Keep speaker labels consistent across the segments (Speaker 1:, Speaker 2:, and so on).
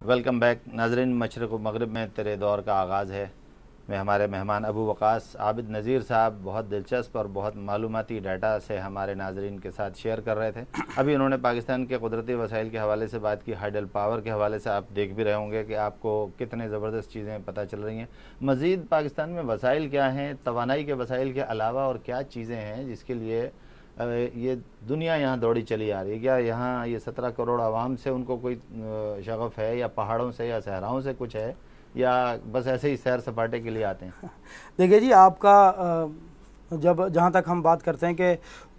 Speaker 1: Welcome back नाजरीन। मशरक़ व मग़रिब में तेरे दौर का आगाज़ है में हमारे मेहमान अबू वक़ास आबिद नज़ीर साहब बहुत दिलचस्प और बहुत मालूमाती डाटा से हमारे नाजरीन के साथ शेयर कर रहे थे। अभी उन्होंने पाकिस्तान के कुदरती वसाइल के हवाले से बात की, हाइडल पावर के हवाले से आप देख भी रहे होंगे कि आपको कितने ज़बरदस्त चीज़ें पता चल रही हैं। मज़ीद पाकिस्तान में वसाइल क्या हैं, तवानाई के वसाइल के अलावा और क्या चीज़ें हैं जिसके लिए ये दुनिया यहाँ दौड़ी चली आ रही है। क्या यहाँ ये 17 करोड़ आवाम से उनको कोई शगफ़ है, या पहाड़ों से या सहराओं से कुछ है, या बस ऐसे ही सैर सपाटे के लिए आते हैं?
Speaker 2: देखिए जी, आपका जब जहाँ तक हम बात करते हैं कि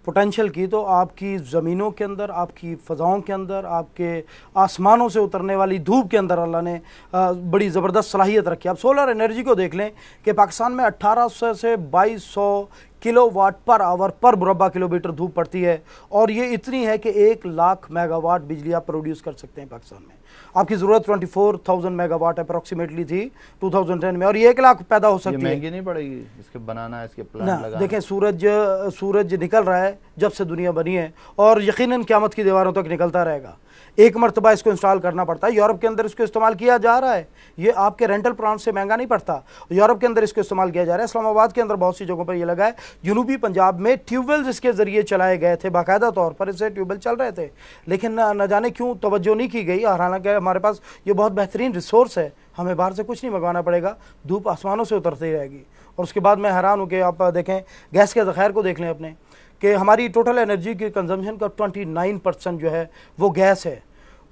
Speaker 2: पोटेंशियल की, तो आपकी ज़मीनों के अंदर, आपकी फ़ज़ाओं के अंदर, आपके आसमानों से उतरने वाली धूप के अंदर अल्लाह ने बड़ी ज़बरदस्त सलाहियत रखी है। आप सोलर एनर्जी को देख लें कि पाकिस्तान में 1800 से 2200 किलोवाट पर आवर पर मुरब्बा किलोमीटर धूप पड़ती है, और ये इतनी है कि 1 लाख मेगावाट बिजली आप प्रोड्यूस कर सकते हैं पाकिस्तान में। आपकी ज़रूरत 24,000 मेगावाट अप्रॉक्सीमेटली थी 2010 में, और ये 1 लाख पैदा हो सकती है।
Speaker 1: महंगी नहीं पड़ेगी इसके बनाना, इसके प्लांट लगाना?
Speaker 2: देखें, सूरज निकल रहा है जब से दुनिया बनी है, और यकीनन क़यामत की दीवारों तक निकलता रहेगा। एक मरतबा इसको इंस्टॉल करना पड़ता है। यूरोप के अंदर इसको इस्तेमाल किया जा रहा है, ये आपके रेंटल प्लांट से महंगा नहीं पड़ता। यूरोप के अंदर इसको इस्तेमाल किया जा रहा है। इस्लामाबाद के अंदर बहुत सी जगहों पर ये लगा है। जनूबी पंजाब में ट्यूबवेल्स इसके ज़रिए चलाए गए थे, बाकायदा तौर पर इससे ट्यूबवेल चल रहे थे, लेकिन न जाने क्यों तवज्जो नहीं की गई। और हालांकि हमारे पास ये बहुत बेहतरीन रिसोर्स है, हमें बाहर से कुछ नहीं मंगवाना पड़ेगा, धूप आसमानों से उतरती रहेगी। और उसके बाद मैं हैरान हूँ कि आप देखें, गैस के ज़ख़ायर को देख लें अपने, कि हमारी टोटल एनर्जी की कंजम्पशन का 29% जो है वो गैस है।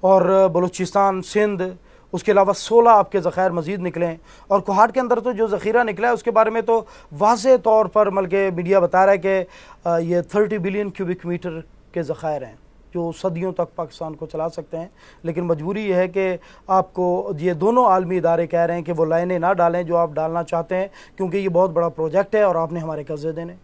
Speaker 2: और बलूचिस्तान, सिंध, उसके अलावा 16 आपके ज़ख़ायर मज़ीद निकले। और कोहाट के अंदर तो जो ज़ख़ीरा निकला है उसके बारे में तो वाज़े तौर पर बल्कि मीडिया बता रहा है कि ये 30 बिलियन क्यूबिक मीटर के ज़ख़ायर हैं जो सदियों तक पाकिस्तान को चला सकते हैं। लेकिन मजबूरी ये है कि आपको ये दोनों आलमी इदारे कह रहे हैं कि वो लाइनें ना डालें जो आप डालना चाहते हैं, क्योंकि ये बहुत बड़ा प्रोजेक्ट है और आपने हमारे कर्जे देने।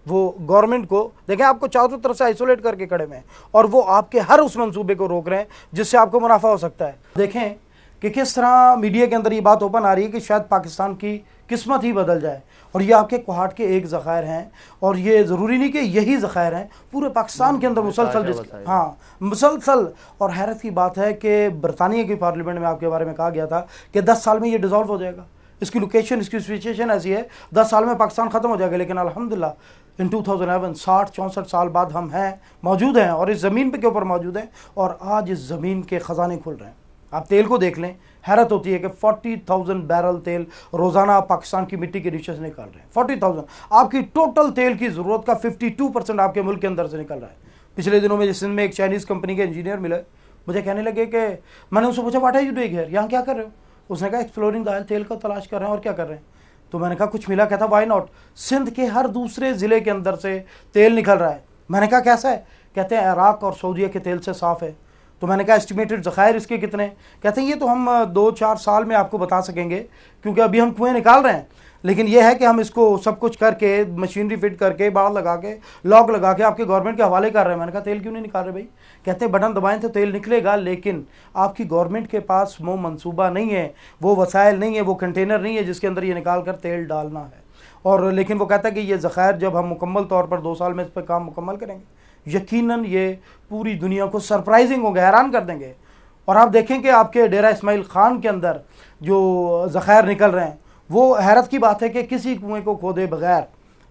Speaker 2: वो गवर्नमेंट को देखें, आपको चारों तरफ से आइसोलेट करके खड़े में हैं, और वो आपके हर उस मंसूबे को रोक रहे हैं जिससे आपको मुनाफा हो सकता है। देखें कि किस तरह मीडिया के अंदर ये बात ओपन आ रही है कि शायद पाकिस्तान की किस्मत ही बदल जाए। और ये आपके कोहाट के एक ज़ख़ायर हैं, और ये ज़रूरी नहीं कि यही ज़ख़ायर हैं, पूरे पाकिस्तान के अंदर मुसलसल मुसलसल। और हैरत की बात है कि बरतानिया की पार्लियामेंट में आपके बारे में कहा गया था कि 10 साल में ये डिज़ोल्व हो जाएगा। इसकी लोकेशन, इसकी सिचुएशन ऐसी है, 10 साल में पाकिस्तान ख़त्म हो जाएगा। लेकिन अल्हम्दुलिल्लाह इन 2011 60-64 साल बाद हम मौजूद हैं, और इस ज़मीन पे के ऊपर मौजूद हैं, और आज इस ज़मीन के ख़जाने खुल रहे हैं। आप तेल को देख लें, हैरत होती है कि 40,000 बैरल तेल रोज़ाना आप पाकिस्तान की मिट्टी के नीचे से निकाल रहे हैं। 40,000 आपकी टोटल तेल की ज़रूरत का 52% आपके मुल्क के अंदर से निकल रहा है। पिछले दिनों में सिंध में एक चाइनीज़ कंपनी के इंजीनियर मिले, मुझे कहने लगे कि मैंने उससे पूछा what are you doing here, यहाँ क्या कर रहे हो? उसने कहा एक्सप्लोरिंग द ऑयल, तेल का तलाश कर रहे हैं। और क्या कर रहे हैं? तो मैंने कहा कुछ मिला? कहता व्हाई नॉट, सिंध के हर दूसरे ज़िले के अंदर से तेल निकल रहा है। मैंने कहा कैसा है? कहते हैं इराक और सऊदीया के तेल से साफ़ है। तो मैंने कहा एस्टिमेटेड ज़ख़ायर इसके कितने? कहते हैं ये तो हम 2-4 साल में आपको बता सकेंगे, क्योंकि अभी हम कुएँ निकाल रहे हैं, लेकिन यह है कि हम इसको सब कुछ करके, मशीनरी फिट करके, बाड़ लगा के, लॉक लगा के आपके गवर्नमेंट के हवाले कर रहे हैं। मैंने कहा तेल क्यों नहीं निकाल रहे भाई? कहते हैं बटन दबाएं तो तेल निकलेगा, लेकिन आपकी गवर्नमेंट के पास वो मनसूबा नहीं है, वो वसाइल नहीं है, वो कंटेनर नहीं है जिसके अंदर ये निकाल कर तेल डालना है। और लेकिन वो कहता है कि ये ज़ख़ायर जब हम मुकम्मल तौर पर 2 साल में इस पर काम मुकम्मल करेंगे, यकीनन ये पूरी दुनिया को सरप्राइजिंग होंगे, हैरान कर देंगे। और आप देखें कि आपके डेरा इस्माइल खान के अंदर जो ज़ख़ायर निकल रहे हैं, वो हैरत की बात है कि किसी कुएं को खोदे बगैर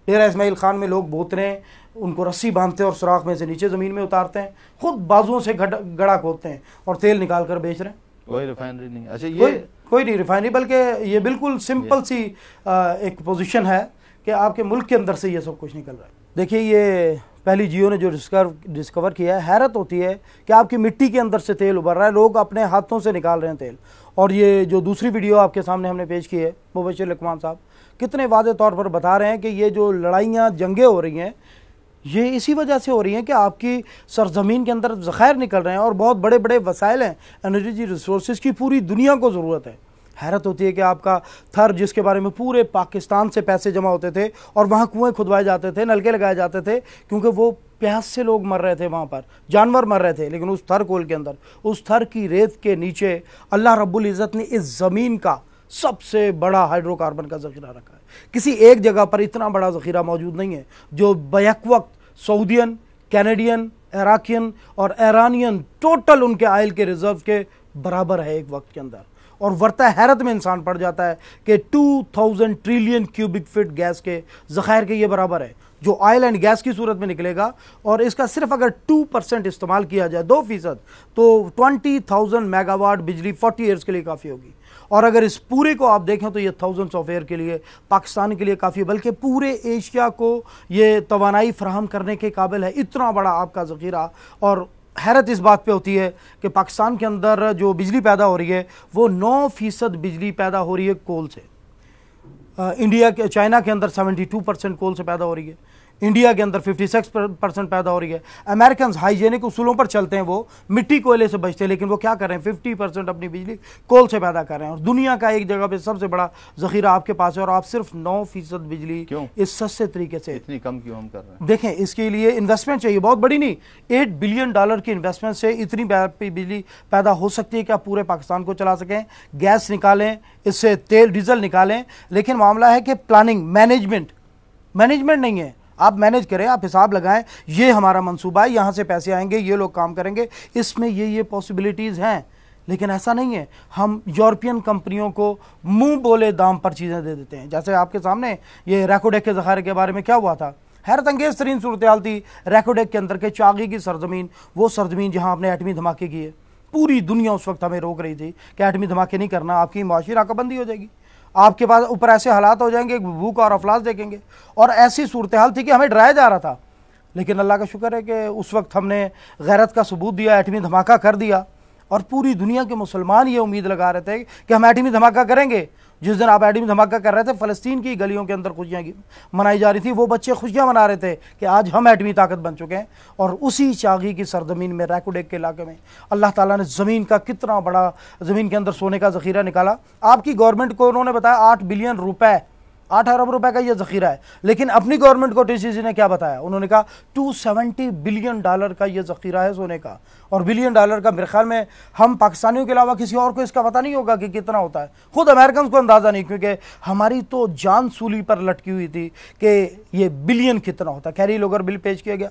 Speaker 2: डेरा इस्माइल खान में लोग बोतते हैं, उनको रस्सी बांधते हैं और सुराख में से नीचे ज़मीन में उतारते हैं, खुद बाजुओं से गड़ा खोदते हैं और तेल निकाल कर बेच रहे हैं।
Speaker 1: कोई रिफाइनरी नहीं। अच्छा, ये
Speaker 2: कोई नहीं रिफाइनरी, बल्कि ये बिल्कुल सिंपल सी एक पोजीशन है कि आपके मुल्क के अंदर से ये सब कुछ निकल रहा है। देखिए, ये पहली जियो ने जो डिस्कवर किया है, हैरत होती है कि आपकी मिट्टी के अंदर से तेल उभर रहा है, लोग अपने हाथों से निकाल रहे हैं तेल। और ये जो दूसरी वीडियो आपके सामने हमने पेश की है, मुबशिर लकमान साहब कितने वाज़े तौर पर बता रहे हैं कि ये जो लड़ाइयाँ, जंगें हो रही हैं, ये इसी वजह से हो रही हैं कि आपकी सरजमीन के अंदर ज़ख़ायर निकल रहे हैं, और बहुत बड़े बड़े वसाइल हैं, एनर्जी रिसोर्सेज की पूरी दुनिया को ज़रूरत है। हैरत होती है कि आपका थर, जिसके बारे में पूरे पाकिस्तान से पैसे जमा होते थे और वहाँ कुएँ खुदवाए जाते थे, नलके लगाए जाते थे, क्योंकि वो प्यास से लोग मर रहे थे, वहाँ पर जानवर मर रहे थे, लेकिन उस थर कोल के अंदर, उस थर की रेत के नीचे अल्लाह रब्बुल इज़्ज़त ने इस ज़मीन का सबसे बड़ा हाइड्रोकार्बन का ज़ख़ीरा रखा है। किसी एक जगह पर इतना बड़ा ज़ख़ीरा मौजूद नहीं है जो बैक वक्त सऊदियन, कैनेडियन, इराकियन और ईरानियन टोटल उनके आयल के रिजर्व के बराबर है एक वक्त के अंदर। और वर्ता हैरत में इंसान पड़ जाता है कि 2000 ट्रिलियन क्यूबिक फीट गैस के ज़खायर के ये बराबर है जो ऑयल एंड गैस की सूरत में निकलेगा। और इसका सिर्फ अगर 2% इस्तेमाल किया जाए, 2%, तो 20,000 मेगावाट बिजली 40 ईयर्स के लिए काफ़ी होगी। और अगर इस पूरे को आप देखें तो ये थाउजेंड्स ऑफ ईयर के लिए, पाकिस्तान के लिए काफ़ी है, बल्कि पूरे एशिया को ये तवानाई फराहम करने के काबिल है, इतना बड़ा आपका ज़ख़ीरा। और हैरत इस बात पे होती है कि पाकिस्तान के अंदर जो बिजली पैदा हो रही है वो 9% बिजली पैदा हो रही है कोल से। इंडिया के, चाइना के अंदर 72% कोल से पैदा हो रही है, इंडिया के अंदर 56% पैदा हो रही है। अमेरिकन हाइजेनिक उसूलों पर चलते हैं, वो मिट्टी कोयले से बचते हैं, लेकिन वो क्या कर रहे हैं, 50% अपनी बिजली कोल से पैदा कर रहे हैं। और दुनिया का एक जगह पे सबसे बड़ा ज़ख़ीरा आपके पास है और आप सिर्फ 9% बिजली
Speaker 1: क्यों
Speaker 2: इस सस्ते तरीके से,
Speaker 1: इतनी कम क्यों हम कर रहे हैं?
Speaker 2: देखें, इसके लिए इन्वेस्टमेंट चाहिए, बहुत बड़ी नहीं, $8 बिलियन की इन्वेस्टमेंट से इतनी बिजली पैदा हो सकती है कि आप पूरे पाकिस्तान को चला सकें। गैस निकालें, इससे तेल डीजल निकालें, लेकिन मामला है कि प्लानिंग, मैनेजमेंट नहीं है। आप मैनेज करें, आप हिसाब लगाएं, ये हमारा मंसूबा है, यहाँ से पैसे आएंगे, ये लोग काम करेंगे, इसमें ये पॉसिबिलिटीज़ हैं। लेकिन ऐसा नहीं है, हम यूरोपियन कंपनियों को मुंह बोले दाम पर चीज़ें दे देते हैं। जैसे आपके सामने ये रैकोडेक के ज़ख़ारे के बारे में क्या हुआ था, हैरत अंगेज़ तरीन सूरत हाल थी। रैकोडेक के अंदर के चागी की सरजमीन, वो सरजमीन जहाँ आपने एटमी धमाके किए, पूरी दुनिया उस वक्त हमें रोक रही थी कि एटमी धमाके नहीं करना, आपकी माशी नाकाबंदी हो जाएगी, आपके पास ऊपर ऐसे हालात हो जाएंगे, भूख और अफलास देखेंगे। और ऐसी सूरत हाल थी कि हमें डराया जा रहा था। लेकिन अल्लाह का शुक्र है कि उस वक्त हमने गैरत का सबूत दिया, एटमी धमाका कर दिया। और पूरी दुनिया के मुसलमान ये उम्मीद लगा रहे थे कि हम एटमी धमाका करेंगे। जिस दिन आप एटमी धमाका कर रहे थे, फ़लस्तीन की गलियों के अंदर खुशियाँ मनाई जा रही थी, वो बच्चे खुशियाँ मना रहे थे कि आज हम एटमी ताकत बन चुके हैं। और उसी चागी की सरजमीन में, रैकोडेक के इलाके में, अल्लाह ताला ने ज़मीन का कितना बड़ा, ज़मीन के अंदर सोने का ज़ख़ीरा निकाला। आपकी गवर्नमेंट को उन्होंने बताया 8 बिलियन रुपए, 8 अरब रुपए का ये ज़ख़ीरा है। लेकिन अपनी गवर्नमेंट को टीसीसी ने क्या बताया, उन्होंने कहा $270 बिलियन का ये ज़ख़ीरा है सोने का। और बिलियन डॉलर का मेरे ख्याल में हम पाकिस्तानियों के अलावा किसी और को इसका पता नहीं होगा कि कितना होता है, खुद अमेरिकन को अंदाज़ा नहीं, क्योंकि हमारी तो जान सूली पर लटकी हुई थी कि ये बिलियन कितना होता है। कैरी लोगर बिल पेश किया गया,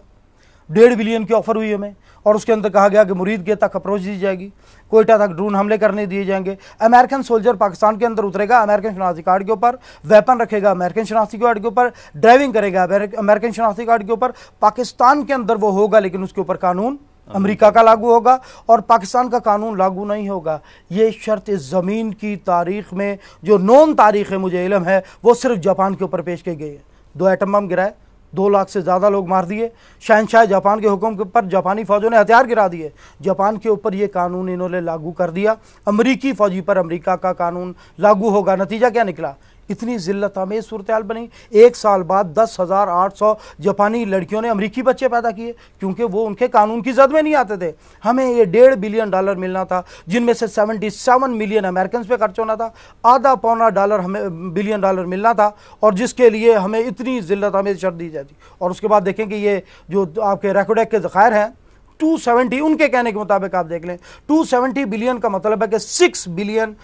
Speaker 2: 1.5 बिलियन की ऑफर हुई हमें, और उसके अंदर कहा गया कि मुरीद के तक अप्रोच दी जाएगी, कोयटा तक ड्रोन हमले करने दिए जाएंगे, अमेरिकन सोल्जर पाकिस्तान के अंदर उतरेगा अमेरिकन शनाख्ती कार्ड के ऊपर, वेपन रखेगा अमेरिकन शनाख्ती कार्ड के ऊपर, ड्राइविंग करेगा अमेरिकन शनाख्ती कार्ड के ऊपर, पाकिस्तान के अंदर वो होगा लेकिन उसके ऊपर कानून अमेरिका का लागू होगा और पाकिस्तान का कानून लागू नहीं होगा। ये शर्त इस ज़मीन की तारीख में, जो नॉन तारीख है मुझे इल्म है, वो सिर्फ जापान के ऊपर पेश की गई है। 2 एटम बम गिराए, 2 लाख से ज़्यादा लोग मार दिए, शहनशाह जापान के हुक्म के ऊपर जापानी फ़ौजों ने हथियार गिरा दिए, जापान के ऊपर ये कानून इन्होंने लागू कर दिया, अमरीकी फ़ौजी पर अमरीका का कानून लागू होगा। नतीजा क्या निकला, इतनी ज़िल्लत आमेज़ सूरत हाल बनी। 1 साल बाद 10,800 जापानी लड़कियों ने अमरीकी बच्चे पैदा किए, क्योंकि वो उनके कानून की जद में नहीं आते थे। हमें ये $1.5 बिलियन मिलना था, जिनमें से 77 मिलियन अमेरिकन पे खर्च होना था, आधा पौना डॉलर हमें बिलियन डॉलर मिलना था, और जिसके लिए हमें इतनी ज़िल्लत आमेज़ शर्त दी जाती। और उसके बाद देखें कि ये जो आपके रैकोडेक के ज़ख़ायर हैं 270, उनके कहने के मुताबिक आप देख लें 270 बिलियन का मतलब है कि $6 बिलियन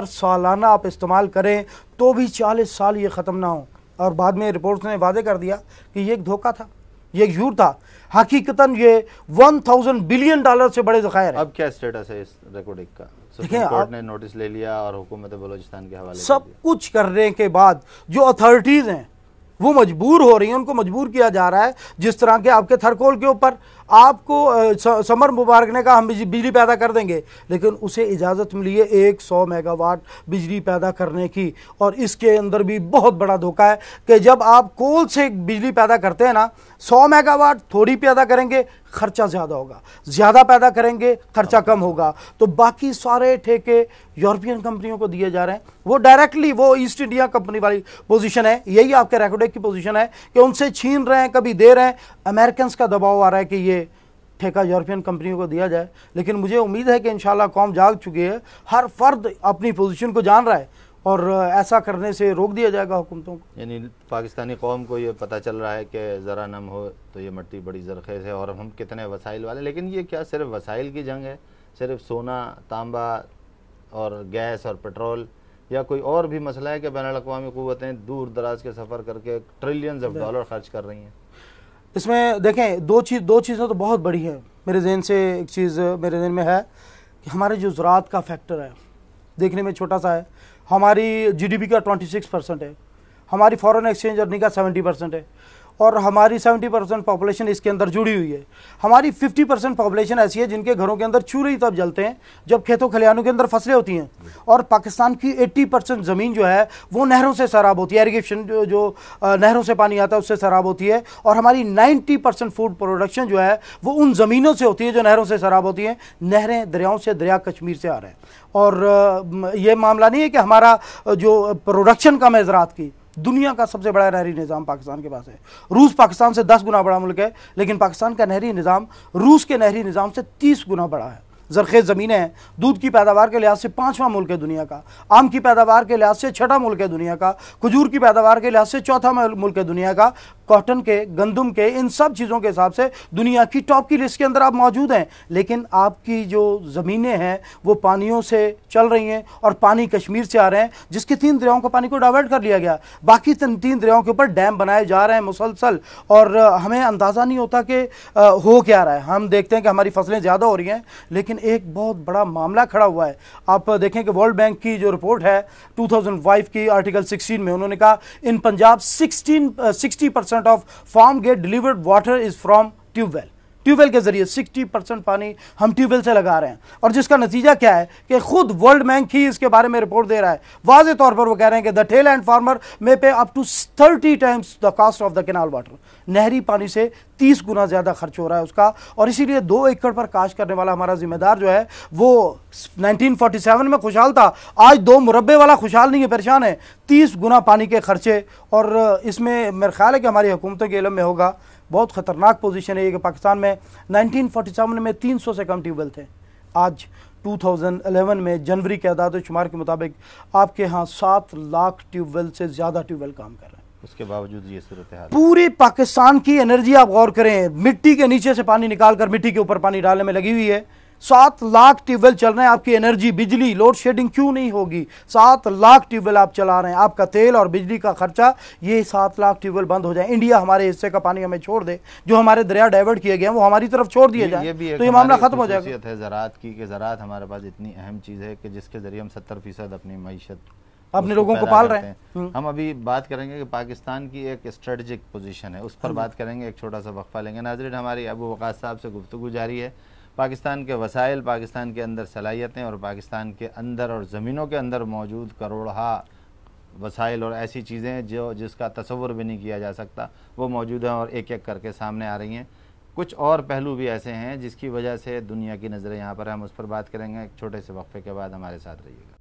Speaker 2: सालाना आप इस्तेमाल करें तो भी 40 साल ये ख़त्म ना हो। और बाद में रिपोर्ट्स ने वादे कर दिया कि ये एक धोखा था, ये एक झूठ था। हकीकतन ये $1000 बिलियन से बड़े ज़ख़ायर है।
Speaker 1: अब क्या स्टेटस है इस रिकॉर्डिंग का? सुप्रीम कोर्ट ने नोटिस ले लिया और हुकूमत बलोचिस्तान के हवाले
Speaker 2: सब कुछ करने के बाद जो अथॉरिटीज़ हैं वो मजबूर हो रही हैं, उनको मजबूर किया जा रहा है। जिस तरह के आपके थरकोल के ऊपर आपको समर मुबारक ने कहा हम बिजली पैदा कर देंगे, लेकिन उसे इजाज़त मिली है 100 मेगावाट बिजली पैदा करने की। और इसके अंदर भी बहुत बड़ा धोखा है कि जब आप कोल से बिजली पैदा करते हैं ना, 100 मेगावाट थोड़ी पैदा करेंगे खर्चा ज़्यादा होगा, ज़्यादा पैदा करेंगे खर्चा कम होगा, तो बाकी सारे ठेके यूरोपियन कंपनियों को दिए जा रहे हैं। वो डायरेक्टली वो ईस्ट इंडिया कंपनी वाली पोजीशन है, यही आपके रैकोडेक की पोजीशन है कि उनसे छीन रहे हैं, कभी दे रहे हैं। अमेरिकन का दबाव आ रहा है कि ये ठेका यूरोपियन कंपनियों को दिया जाए, लेकिन मुझे उम्मीद है कि इंशाल्लाह कौम जाग चुकी है, हर फर्द अपनी पोजीशन को जान रहा है और ऐसा करने से रोक दिया जाएगा हुकूमतों को।
Speaker 1: यानी पाकिस्तानी कौम को ये पता चल रहा है कि ज़रा नम हो तो ये मट्टी बड़ी ज़रखेज़ है और हम कितने वसाइल वाले। लेकिन ये क्या सिर्फ वसाइल की जंग है? सिर्फ सोना, तांबा और गैस और पेट्रोल, या कोई और भी मसला है कि बैनुल-अक़वामी क़ुव्वतें दूर दराज के सफ़र करके ट्रिलियंस ऑफ डॉलर खर्च कर रही हैं?
Speaker 2: इसमें देखें दो चीज़ें तो बहुत बड़ी हैं। मेरे जहन से एक चीज़ मेरे जहन में है कि हमारे जो ज़राअत का फैक्टर है देखने में छोटा सा है, हमारी जीडीपी का 26% है, हमारी फॉरेन एक्सचेंज अर्निंग का 70% है, और हमारी 70% पॉपुलेशन इसके अंदर जुड़ी हुई है। हमारी 50% पॉपुलेशन ऐसी है जिनके घरों के अंदर चूल्हे तब जलते हैं जब खेतों खलिहानों के अंदर फसलें होती हैं। और पाकिस्तान की 80% ज़मीन जो है वो नहरों से सैराब होती है, इरिगेशन जो नहरों से पानी आता है उससे सैराब होती है। और हमारी 90% फूड प्रोडक्शन जो है वो उन ज़मीनों से होती है जो नहरों से सैराब होती हैं। नहरें दरियाओं से, दरिया कश्मीर से आ रहे हैं। और ये मामला नहीं है कि हमारा जो प्रोडक्शन कम है ज़राअत की, दुनिया का सबसे बड़ा नहरी निज़ाम पाकिस्तान के पास है। रूस पाकिस्तान से 10 गुना बड़ा मुल्क है, लेकिन पाकिस्तान का नहरी निज़ाम रूस के नहरी निज़ाम से 30 गुना बड़ा है। ज़रखेज़ ज़मीनें हैं, दूध की पैदावार के लिहाज से 5वां मुल्क है दुनिया का, आम की पैदावार के लिहाज से 6ठा मुल्क है दुनिया का, खजूर की पैदावार के लिहाज से 4था मुल्क है दुनिया का, कॉटन के, गंदम के, इन सब चीज़ों के हिसाब से दुनिया की टॉप की लिस्ट के अंदर आप मौजूद हैं। लेकिन आपकी जो ज़मीनें हैं वो पानियों से चल रही हैं और पानी कश्मीर से आ रहे हैं, जिसके 3 दरियाओं का पानी को डाइवर्ट कर लिया गया। बाकी 3 दरियाओं के ऊपर डैम बनाए जा रहे हैं मुसलसल, और हमें अंदाज़ा नहीं होता कि हो क्या रहा है। हम देखते हैं कि हमारी फसलें ज़्यादा हो रही हैं, लेकिन एक बहुत बड़ा मामला खड़ा हुआ है। आप देखें कि वर्ल्ड बैंक की जो रिपोर्ट है 2005 की आर्टिकल 16 में उन्होंने कहा in Punjab 60% of farm gate delivered water is from tubewell. Tubewell के जरिए 60% पानी हम ट्यूबवेल से लगा रहे हैं, और जिसका नतीजा क्या है कि खुद वर्ल्ड बैंक ही इसके बारे में रिपोर्ट दे रहा है। वाज़े तौर पर वो कह रहे हैं कि द टेल एंड फार्मर में pay up to 30 times the cost of the canal water. नहरी पानी से 30 गुना ज़्यादा खर्च हो रहा है उसका, और इसीलिए 2 एकड़ पर काश्त करने वाला हमारा जिम्मेदार जो है वो 1947 में खुशहाल था, आज 2 मुरब्बे वाला खुशहाल नहीं है, परेशान है। 30 गुना पानी के खर्चे, और इसमें मेरा ख्याल है कि हमारी हुकूमतों के इल्म में होगा। बहुत ख़तरनाक पोजीशन है ये कि पाकिस्तान में 1947 में 300 से कम ट्यूबवेल थे, आज 2011 में जनवरी के आदाद शुमार के मुताबिक आपके यहाँ 7 लाख ट्यूबवेल से ज़्यादा ट्यूबवेल काम कर रहे हैं।
Speaker 1: उसके बावजूद ये सूरत हाल,
Speaker 2: पूरे पाकिस्तान की एनर्जी आप गौर करें, मिट्टी के नीचे से पानी निकाल कर मिट्टी के ऊपर पानी डालने में लगी हुई है। 7 लाख ट्यूबवेल चल रहे हैं, आपकी एनर्जी, बिजली, लोड शेडिंग क्यों नहीं होगी? 7 लाख ट्यूबवेल आप चला रहे हैं, आपका तेल और बिजली का खर्चा, ये 7 लाख ट्यूबवेल बंद हो जाए, इंडिया हमारे हिस्से का पानी हमें छोड़ दे, जो हमारे दरिया डाइवर्ट किए गए हैं वो हमारी तरफ छोड़ दिए जाए, तो ये मामला खत्म हो जाएगा।
Speaker 1: है ज़राअत की कि ज़राअत हमारे पास इतनी अहम चीज़ है कि जिसके जरिए हम 70% अपनी मईशत
Speaker 2: अपने लोगों को पाल रहे हैं।
Speaker 1: हम अभी बात करेंगे कि पाकिस्तान की एक स्ट्रेटजिक पोजीशन है, उस पर बात करेंगे, एक छोटा सा वक्फा लेंगे। नाज़रीन, हमारी अबू वक़ास साहब से गुफ्तगू जारी है। पाकिस्तान के वसाइल, पाकिस्तान के अंदर सलाहियतें और पाकिस्तान के अंदर और ज़मीनों के अंदर मौजूद करोड़हा वसाइल और ऐसी चीज़ें जो जिसका तसव्वुर भी नहीं किया जा सकता वो मौजूद हैं और एक एक करके सामने आ रही हैं। कुछ और पहलू भी ऐसे हैं जिसकी वजह से दुनिया की नज़रें यहाँ पर, हम उस पर बात करेंगे। एक छोटे से वक्फे के बाद हमारे साथ रहिएगा।